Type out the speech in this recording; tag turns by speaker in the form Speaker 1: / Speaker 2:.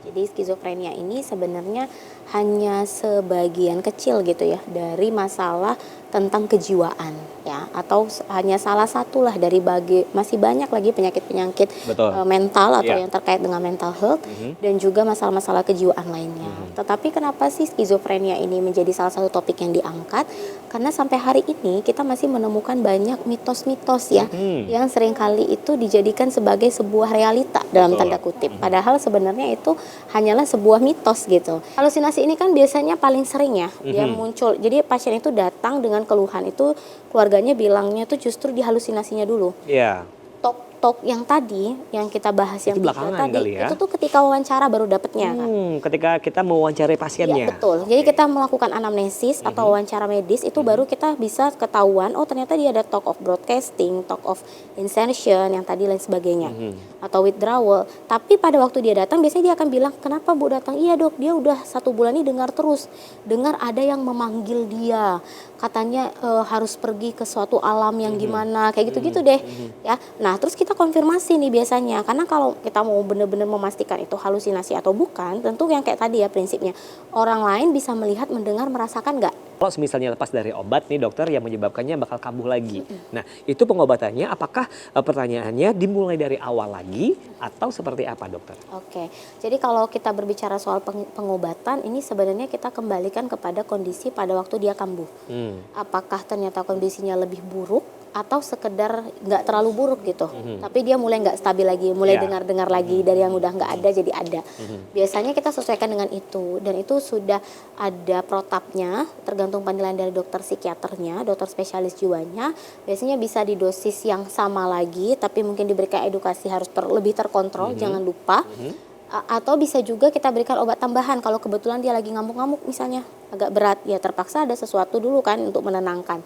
Speaker 1: Jadi skizofrenia ini sebenarnya hanya sebagian kecil gitu ya dari masalah tentang kejiwaan ya, atau hanya salah satu lah dari masih banyak lagi penyakit-penyakit
Speaker 2: Betul.
Speaker 1: mental atau
Speaker 2: Iya.
Speaker 1: yang terkait dengan mental health
Speaker 2: Mhm.
Speaker 1: dan juga masalah-masalah kejiwaan lainnya.
Speaker 2: Mhm.
Speaker 1: Tetapi kenapa sih skizofrenia ini menjadi salah satu topik yang diangkat? Karena sampai hari ini kita masih menemukan banyak mitos-mitos ya
Speaker 2: Mhm.
Speaker 1: yang seringkali itu dijadikan sebagai sebuah realita dalam
Speaker 2: Betul.
Speaker 1: tanda kutip.
Speaker 2: Mhm.
Speaker 1: Padahal sebenarnya itu hanyalah sebuah mitos gitu. Halusinasi ini kan biasanya paling sering ya dia
Speaker 2: Mhm.
Speaker 1: muncul. Jadi pasien itu datang dengan keluhan itu, keluarganya bilangnya itu justru di halusinasinya dulu.
Speaker 2: Iya.
Speaker 1: Tok yang tadi yang kita bahas
Speaker 2: Itu
Speaker 1: yang 3
Speaker 2: belakangan
Speaker 1: tadi,
Speaker 2: kali
Speaker 1: itu
Speaker 2: ya?
Speaker 1: tuh ketika wawancara baru dapetnya kan.
Speaker 2: Ketika kita mewawancarai
Speaker 1: Iya
Speaker 2: pasiennya.
Speaker 1: betul. Jadi
Speaker 2: Oke.
Speaker 1: kita melakukan anamnesis atau
Speaker 2: Mhm.
Speaker 1: wawancara medis itu
Speaker 2: Mhm.
Speaker 1: baru kita bisa ketahuan, oh ternyata dia ada talk of broadcasting, talk of insertion yang tadi lain sebagainya,
Speaker 2: Mhm.
Speaker 1: atau withdrawal. Tapi pada waktu dia datang biasanya dia akan bilang, "Kenapa Bu datang?" "Iya Dok, dia udah 1 bulan ini dengar terus, dengar ada yang memanggil dia. Katanya harus pergi ke suatu alam yang
Speaker 2: Mhm.
Speaker 1: gimana." Kayak gitu-gitu
Speaker 2: Mhm.
Speaker 1: deh
Speaker 2: Mhm.
Speaker 1: ya. Nah, terus kita konfirmasi nih biasanya. Karena kalau kita mau benar-benar memastikan itu halusinasi atau bukan, tentu yang kayak tadi ya prinsipnya. Orang lain bisa melihat, mendengar, merasakan nggak?
Speaker 2: Kalau misalnya lepas dari obat nih dokter yang menyebabkannya bakal kambuh lagi.
Speaker 1: Mhm.
Speaker 2: Nah, itu pengobatannya apakah pertanyaannya dimulai dari awal lagi atau seperti apa dokter?
Speaker 1: Oke, jadi kalau kita berbicara soal pengobatan, ini sebenarnya kita kembalikan kepada kondisi pada waktu dia kambuh.
Speaker 2: Hmm.
Speaker 1: Apakah ternyata kondisinya lebih buruk atau sekedar nggak terlalu buruk gitu,
Speaker 2: Mhm.
Speaker 1: tapi dia mulai nggak stabil lagi, mulai
Speaker 2: Iya.
Speaker 1: dengar-dengar lagi
Speaker 2: Mhm.
Speaker 1: dari yang udah nggak
Speaker 2: Mhm.
Speaker 1: ada jadi ada.
Speaker 2: Mhm.
Speaker 1: Biasanya kita sesuaikan dengan itu dan itu sudah ada protapnya, tergantung penilaian dari dokter psikiaternya, dokter spesialis jiwanya. Biasanya bisa di dosis yang sama lagi, tapi mungkin diberikan edukasi harus lebih terkontrol,
Speaker 2: Mhm.
Speaker 1: jangan lupa.
Speaker 2: Mhm.
Speaker 1: Atau bisa juga kita berikan obat tambahan kalau kebetulan dia lagi ngamuk-ngamuk misalnya, agak berat, ya terpaksa ada sesuatu dulu kan untuk menenangkan.